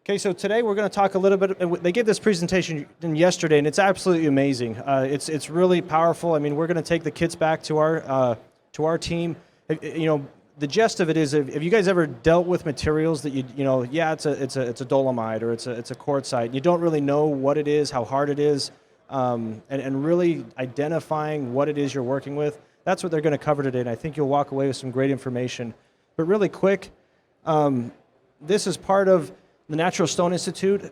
Okay, so today we're going to talk a little bit. They gave this presentation yesterday, and it's absolutely amazing. It's really powerful. I mean, we're going to take the kits back to our team. You know, the gist of it is, have you guys ever dealt with materials that it's a dolomite or it's a quartzite. You don't really know what it is, how hard it is, and really identifying what it is you're working with. That's what they're going to cover today, and I think you'll walk away with some great information. But really quick, this is part of the Natural Stone Institute.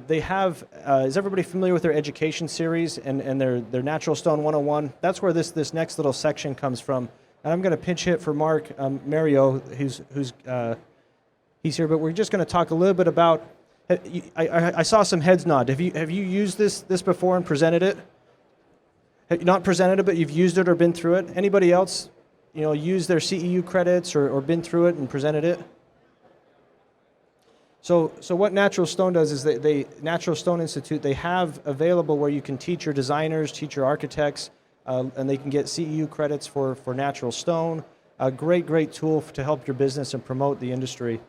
They have, is everybody familiar with their education series and their Natural Stone 101? That's where this next little section comes from. And I'm going to pinch hit for Mark Mario, he's here, but we're just going to talk a little bit about, I saw some heads nod. Have you used this before and presented it? Not presented it, but you've used it or been through it? Anybody else, used their CEU credits or been through it and presented it? So what Natural Stone does is Natural Stone Institute, they have available where you can teach your designers, teach your architects, and they can get CEU credits for natural stone. A great tool to help your business and promote the industry.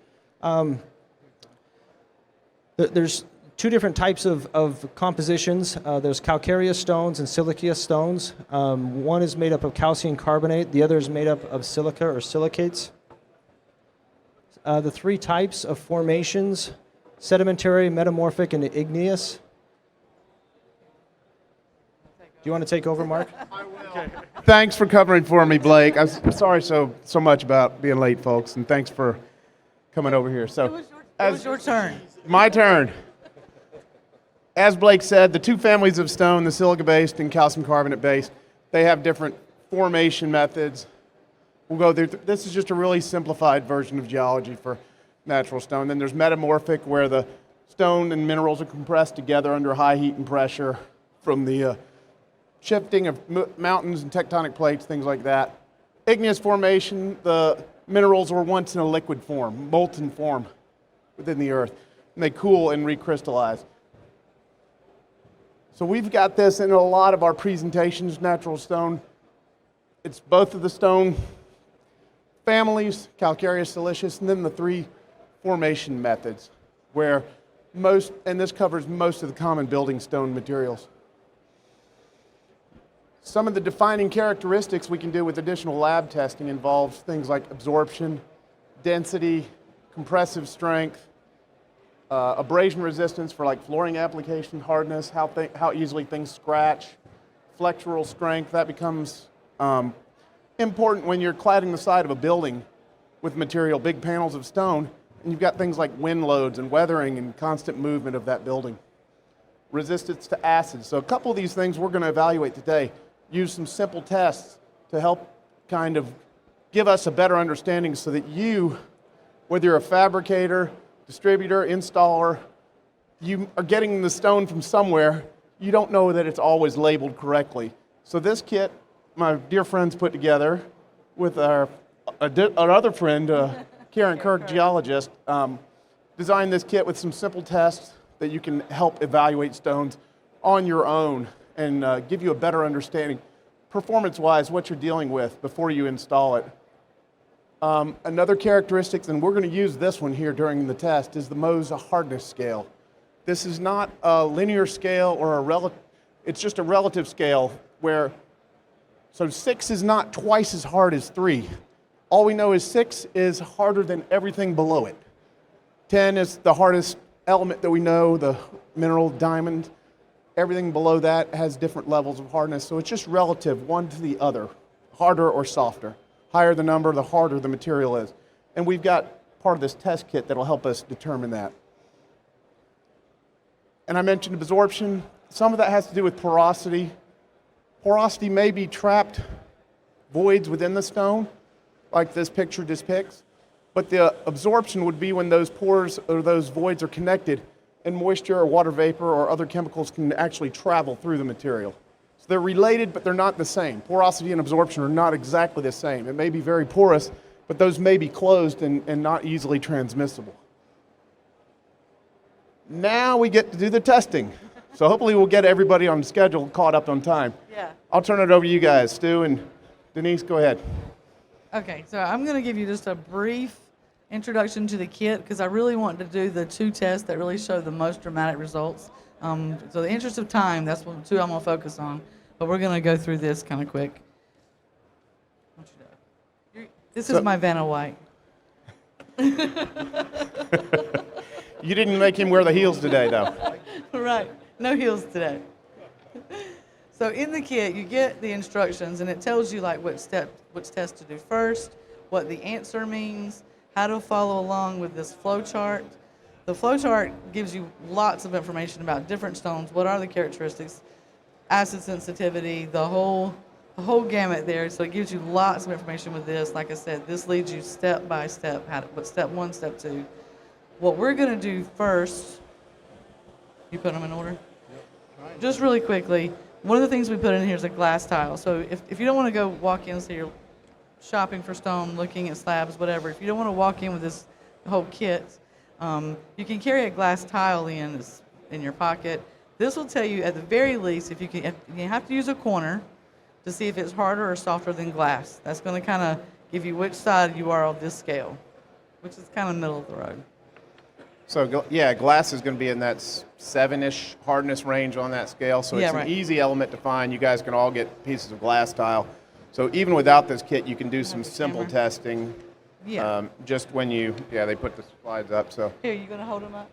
There's two different types of compositions. There's calcareous stones and siliceous stones. One is made up of calcium carbonate. The other is made up of silica or silicates. The three types of formations: sedimentary, metamorphic, and igneous. Do you want to take over, Mark? I will. Okay. Thanks for covering for me, Blake. I'm sorry so much about being late, folks, and thanks for coming over here. So, it was your turn. My turn. As Blake said, the two families of stone, the silica-based and calcium carbonate-based, they have different formation methods. We'll go through. This is just a really simplified version of geology for natural stone. Then there's metamorphic, where the stone and minerals are compressed together under high heat and pressure from the shifting of mountains and tectonic plates, things like that. Igneous formation, the minerals were once in a liquid form, molten form within the earth, and they cool and recrystallize. So we've got this in a lot of our presentations, natural stone. It's both of the stone families, calcareous, siliceous, and then the three formation methods, where and this covers most of the common building stone materials. Some of the defining characteristics we can do with additional lab testing involves things like absorption, density, compressive strength, abrasion resistance for like flooring application, hardness, how easily things scratch, flexural strength. That becomes important when you're cladding the side of a building with material, big panels of stone, and you've got things like wind loads and weathering and constant movement of that building. Resistance to acids. So a couple of these things we're going to evaluate today. Use some simple tests to help kind of give us a better understanding so that you, whether you're a fabricator, distributor, installer, you are getting the stone from somewhere, you don't know that it's always labeled correctly. So this kit, my dear friends put together with our other friend, Karen Kirk, geologist, designed this kit with some simple tests that you can help evaluate stones on your own and give you a better understanding, performance-wise, what you're dealing with before you install it. Another characteristic, and we're going to use this one here during the test, is the Mohs hardness scale. This is not a linear scale or it's just a relative scale where, so 6 is not twice as hard as 3. All we know is 6 is harder than everything below it. 10 is the hardest element that we know, the mineral diamond. Everything below that has different levels of hardness, so it's just relative, one to the other, harder or softer. Higher the number, the harder the material is. And we've got part of this test kit that'll help us determine that. And I mentioned absorption. Some of that has to do with porosity. Porosity may be trapped voids within the stone, like this picture depicts, but the absorption would be when those pores or those voids are connected and moisture or water vapor or other chemicals can actually travel through the material. So they're related, but they're not the same. Porosity and absorption are not exactly the same. It may be very porous, but those may be closed and not easily transmissible. Now we get to do the testing. So hopefully we'll get everybody on schedule caught up on time. Yeah. I'll turn it over to you guys. Stu and Denise, go ahead. Okay, so I'm going to give you just a brief introduction to the kit because I really want to do the 2 tests that really show the most dramatic results. So in the interest of time, that's what 2 I'm going to focus on. But we're going to go through this kind of quick. What you doing? This is my Vanna White. You didn't make him wear the heels today, though. Right. No heels today. So in the kit, you get the instructions, and it tells you like which test to do first, what the answer means, how to follow along with this flow chart. The flow chart gives you lots of information about different stones, what are the characteristics, acid sensitivity, the whole gamut there. So it gives you lots of information with this. Like I said, this leads you step by step, what step 1, step 2. What we're going to do first, you put them in order? Yep. Just really quickly, one of the things we put in here is a glass tile. So if you don't want to go walk in, so you're shopping for stone, looking at slabs, whatever, if you don't want to walk in with this whole kit, you can carry a glass tile in your pocket. This will tell you at the very least if you have to use a corner to see if it's harder or softer than glass. That's going to kind of give you which side you are on this scale, which is kind of middle of the road. So yeah, glass is going to be in that 7-ish hardness range on that scale. So it's an easy element to find. You guys can all get pieces of glass tile. So even without this kit, you can do some simple testing. Yeah. Just when they put the slides up. So here, you going to hold them up?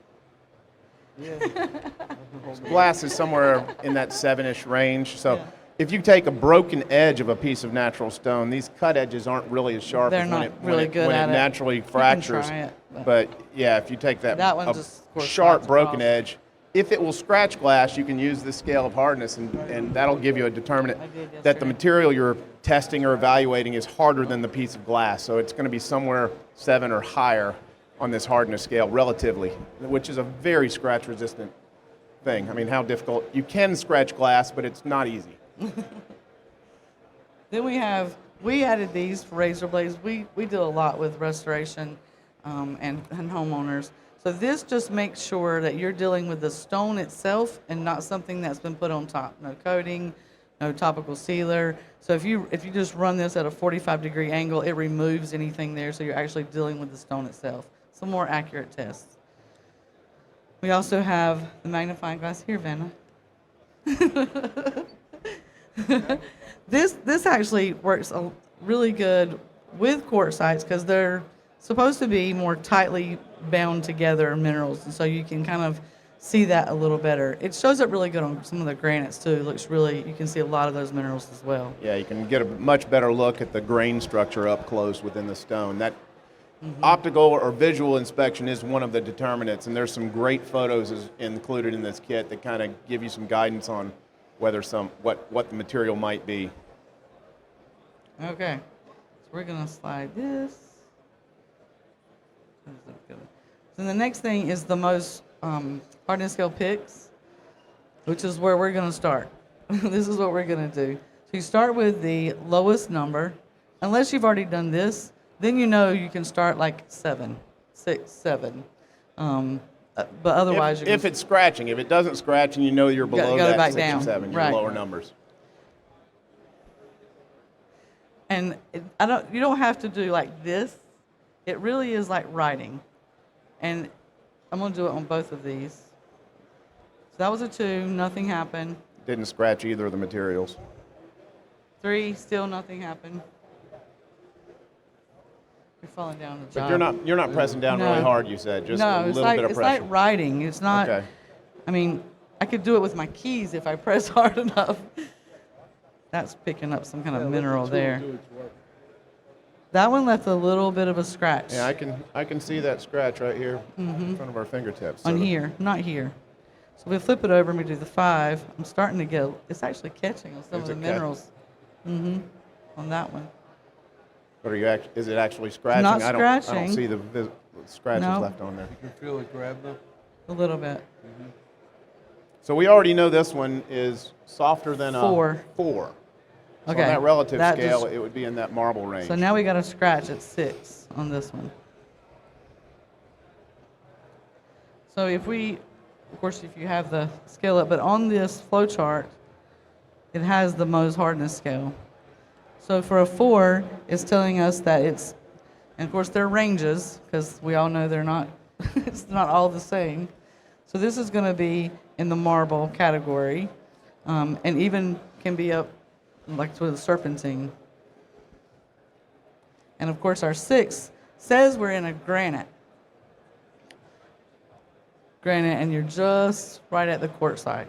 Yeah. glass is somewhere in that 7-ish range. So if you take a broken edge of a piece of natural stone, these cut edges aren't really as sharp as when it naturally fractures. You can try it, but yeah, if you take that one just sharp broken edge, if it will scratch glass, you can use this scale of hardness, and that'll give you a determinant that the material you're testing or evaluating is harder than the piece of glass. So it's going to be somewhere 7 or higher on this hardness scale relatively, which is a very scratch resistant thing. I mean, how difficult? You can scratch glass, but it's not easy. Then we added these for razor blades. We do a lot with restoration and homeowners. So this just makes sure that you're dealing with the stone itself and not something that's been put on top. No coating, no topical sealer. So if you just run this at a 45-degree angle, it removes anything there, so you're actually dealing with the stone itself. Some more accurate tests. We also have the magnifying glass here, Vanna. This actually works really good with quartzites because they're supposed to be more tightly bound together minerals, and so you can kind of see that a little better. It shows up really good on some of the granites too. It looks really, you can see a lot of those minerals as well. Yeah, you can get a much better look at the grain structure up close within the stone. That optical or visual inspection is one of the determinants, and there's some great photos included in this kit that kind of give you some guidance on whether what the material might be. Okay, so we're gonna slide this. So the next thing is the most hardness scale picks, which is where we're gonna start. This is what we're gonna do. So you start with the lowest number. Unless you've already done this, then you know you can start like 7, 6, 7. But otherwise, if it's scratching, if it doesn't scratch and you know you're below go that back 6 down. or 7, your Right. lower numbers. And you don't have to do like this. It really is like writing. And I'm going to do it on both of these. So that was a 2, nothing happened. Didn't scratch either of the materials. 3, still nothing happened. You're falling down the job. But you're not pressing down really hard, you said, just a little bit of it's pressure. like writing. It's not, Okay. I mean, I could do it with my keys if I press hard enough. That's picking up some kind of mineral there. That one left a little bit of a scratch. Yeah, I can see that scratch right here in front of our fingertips. On here, not here. So we flip it over and we do the 5. I'm starting to get, it's actually catching on some of the minerals. On that one. But is it actually scratching? Not I don't scratching. see the scratches No. left on there. You can feel it grab them. A little bit. So we already know this one is softer than 4. a 4. So Okay. on that relative That scale, just- it would be in that marble range. So now we got a scratch at 6 on this one. So if we, of course, if you have the scale up, but on this flow chart, it has the Mohs hardness scale. So for a 4, it's telling us that it's And of course, there are ranges, because we all know they're not, it's not all the same. So this is going to be in the marble category, and even can be up like with a serpentine. And of course, our 6 says we're in a granite. Granite, and you're just right at the quartz side.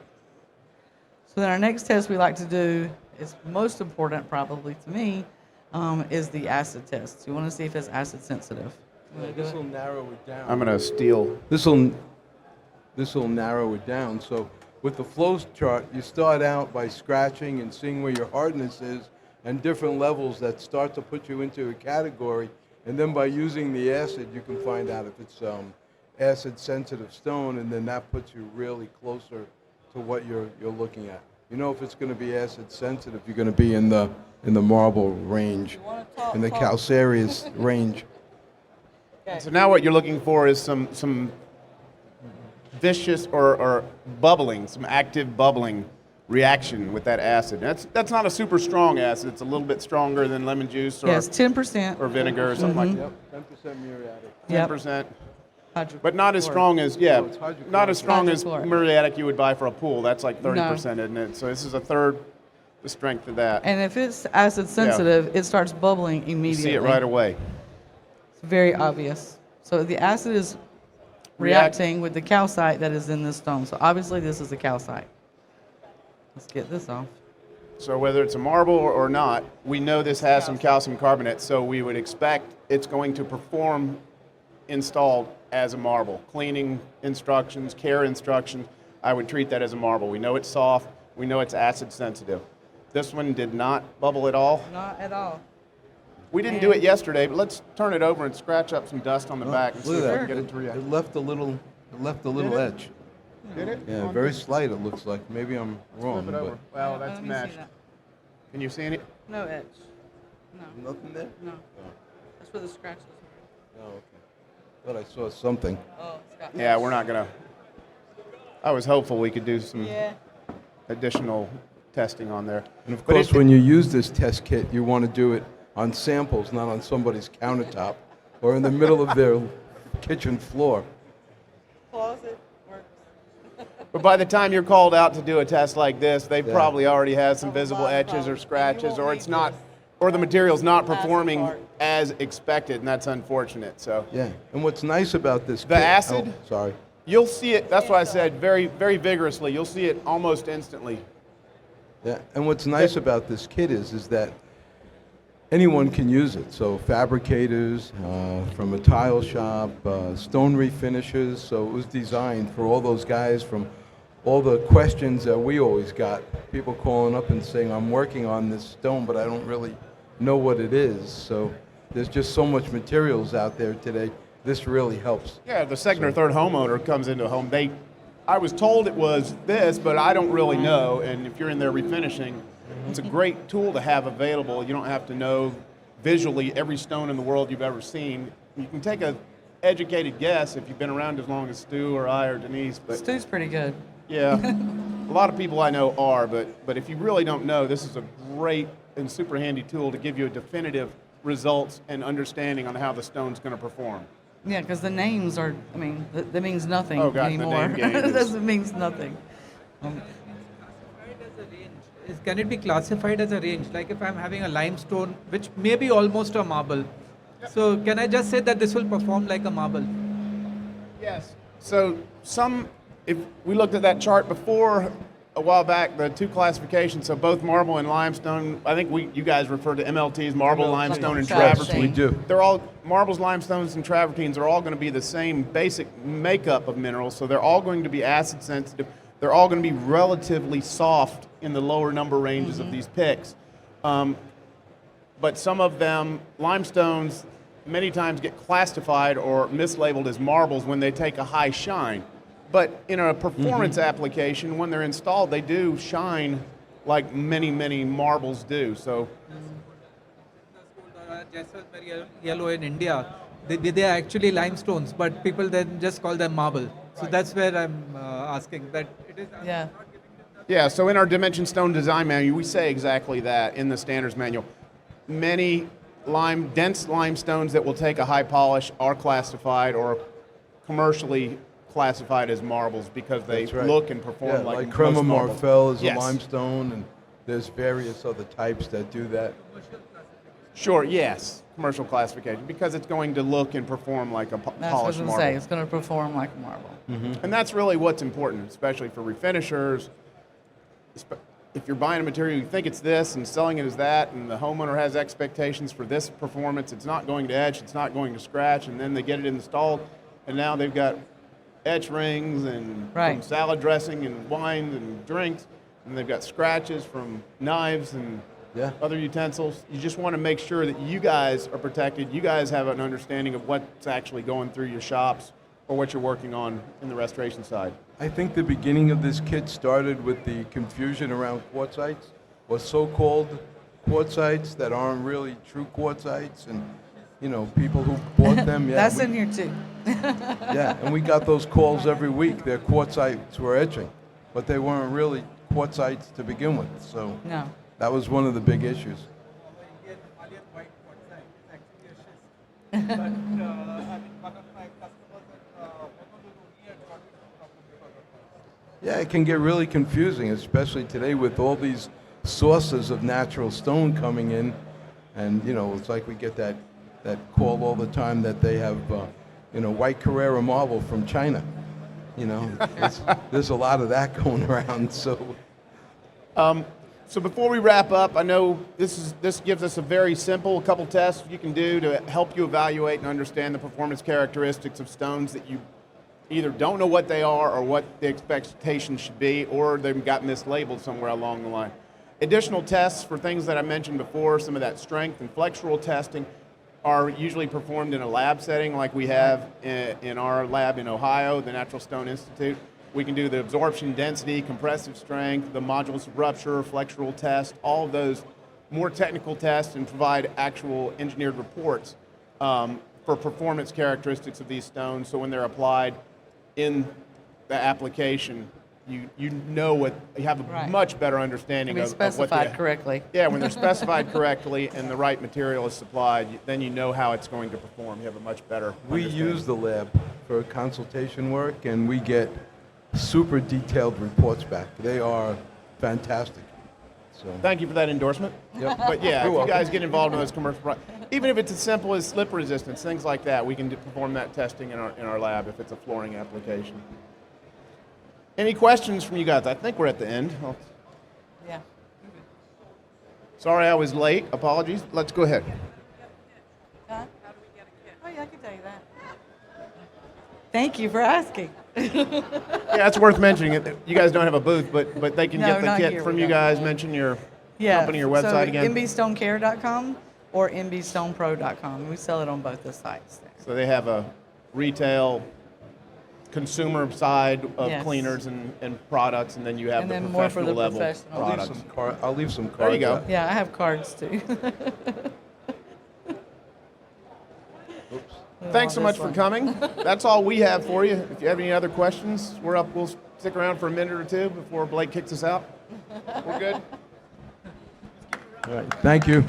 So then our next test we like to do is most important probably to me, is the acid test. So you want to see if it's acid sensitive. You wanna do This it? will narrow it down. I'm going to steal. This will narrow it down. So with the flow chart, you start out by scratching and seeing where your hardness is and different levels that start to put you into a category. And then by using the acid, you can find out if it's acid sensitive stone, and then that puts you really closer to what you're looking at. You know, if it's going to be acid sensitive, you're going to be in the marble range, in the calcareous range. So now what you're looking for is some vicious or bubbling, some active bubbling reaction with that acid. That's not a super strong acid. It's a little bit stronger than lemon juice or, Yes, 10%. or vinegar or something like that. Yep, 10% muriatic. Yep. 10%. Hydrochloric. But not as strong as, yeah, No, it's hydrochloric. not as strong as Hydrochloric. muriatic you would buy for a pool. That's like 30%, isn't it? So this is a third the strength of that. And if it's acid sensitive, it starts bubbling You immediately. see it right away. It's very obvious. So the acid is React- reacting with the calcite that is in this stone. So obviously this is a calcite. Let's get this off. So whether it's a marble or not, we know this has some calcium carbonate, so we would expect it's going to perform installed as a marble. Cleaning instructions, care instructions, I would treat that as a marble. We know it's soft, we know it's acid sensitive. This one did not bubble at all. Not at all. We didn't do it yesterday, but let's turn it over and scratch up some dust on the back and see Look if at we that. can get it to react. It left a little Did it? edge. Did it? Yeah, very slight it looks like. Maybe I'm wrong, Flip it over. but Well, that's Let me see mashed. that. Can you see any? No edge. No, nothing there? no. That's where the scratches Oh, okay. Thought I saw something. are. Oh, it's got Yeah, we're not gonna. I was hopeful we could do some Yeah. additional testing on there. And of But course, it- when you use this test kit, you want to do it on samples, not on somebody's countertop or in the middle of their kitchen floor. Closet works. But by the time you're called out to do a test like this, they Yeah. probably already have some visible Probably. etches or You scratches, won't or need it's not, this. or the material's not Plastic performing part. as expected, and that's unfortunate. So Yeah. And what's nice about this The kit, acid? Oh, sorry. you'll see it. That's why I said very, very vigorously. You'll see it almost instantly. Yeah. And what's nice about this kit is that anyone can use it. So fabricators, from a tile shop, stone refinishers. So it was designed for all those guys from all the questions that we always got. People calling up and saying, I'm working on this stone, but I don't really know what it is. So there's just so much materials out there today. This really helps. Yeah, the second or third homeowner comes into a home. I was told it was this, but I don't really know. And if you're in there refinishing, it's a great tool to have available. You don't have to know visually every stone in the world you've ever seen. You can take a educated guess if you've been around as long as Stu or I or Denise. But Stu's pretty good. yeah, a lot of people I know are. But if you really don't know, this is a great and super handy tool to give you a definitive results and understanding on how the stone's going to perform. Yeah, because the names are, I mean, that means nothing Oh, God, the anymore. name game is- That means nothing. Can it be classified as a range? Like if I'm having a limestone, which may be almost a marble. So can I just say that this will perform like a marble? Yes. So if we looked at that chart before a while back, the two classifications, so both marble and limestone, I think you guys refer to MLTs, marble, limestone, and Travertine. travertine. We do. They're all, marbles, limestones, and travertines are all going to be the same basic makeup of minerals, so they're all going to be acid sensitive. They're all going to be relatively soft in the lower number ranges of these picks. But some of them, limestones, many times get classified or mislabeled as marbles when they take a high shine. But in a performance application, when they're installed, they do shine like many, many marbles do. So Jaisalmer yellow in India, they are actually limestones, but people then just call them marble. So that's where I'm asking that it is. Yeah. yeah, so in our Dimension Stone Design Manual, we say exactly that in the standards manual. Many dense limestones that will take a high polish are classified or commercially classified as marbles because they That's right. look and perform Yeah, like like Crema most marbles. Marfell is Yes. a limestone, and there's various other types that do that. Sure, yes, commercial classification because it's going to look and perform like a That's what I polished was marble. going to say. It's going to perform like a marble. And that's really what's important, especially for refinishers. If you're buying a material, you think it's this and selling it as that, and the homeowner has expectations for this performance, it's not going to etch, it's not going to scratch, and then they get it installed, and now they've got etch rings and Right. from salad dressing and wines and drinks, and they've got scratches from knives and Yeah. other utensils. You just want to make sure that you guys are protected. You guys have an understanding of what's actually going through your shops or what you're working on in the restoration side. I think the beginning of this kit started with the confusion around quartzites, or so-called quartzites that aren't really true quartzites, and people who bought them. Yeah, That's we- in here too. Yeah, and we got those calls every week. Their quartzites were etching, but they weren't really quartzites to begin with. So No. that was one of the big issues. Yeah, it can get really confusing, especially today with all these sources of natural stone coming in. And, it's like we get that call all the time that they have, white Carrera marble from China. There's a lot of that going around. So So before we wrap up, I know this gives us a very simple couple tests you can do to help you evaluate and understand the performance characteristics of stones that you either don't know what they are or what the expectations should be, or they've got mislabeled somewhere along the line. Additional tests for things that I mentioned before, some of that strength and flexural testing, are usually performed in a lab setting like we have in our lab in Ohio, the Natural Stone Institute. We can do the absorption density, compressive strength, the modulus of rupture, flexural test, all of those more technical tests, and provide actual engineered reports for performance characteristics of these stones. So when they're applied in the application, you have a Right. much better Can understanding be of what specified the, correctly. yeah, when they're specified correctly and the right material is supplied, then you know how it's going to perform. You have a much better we understanding. use the lab for consultation work, and we get super detailed reports back. They are fantastic. So Thank you for that endorsement. Yep. But yeah, You're if you welcome. guys get involved in those commercial, even if it's as simple as slip resistance, things like that, we can perform that testing in our lab if it's a flooring application. Any questions from you guys? I think we're at the end. Yeah. Sorry I was late. Apologies. Let's go ahead. Huh? Oh yeah, I can tell you that. Thank you for asking. Yeah, it's worth mentioning it. You guys don't have a booth, but they can No, get the not kit here, from we you don't. guys. Mention your Yeah. company, your website again. mbstonecare.com or mbstonepro.com. We sell it on both the sites there. So they have a retail consumer side of Yes. cleaners and products, and then you have And the then more for professional the level professional. products. I'll leave some cards. There you go. out. Yeah, I have cards too. Thanks so much for coming. That's all we have for you. If you have any other questions, we'll stick around for a minute or two before Blake kicks us out. We're good. All right. Thank you.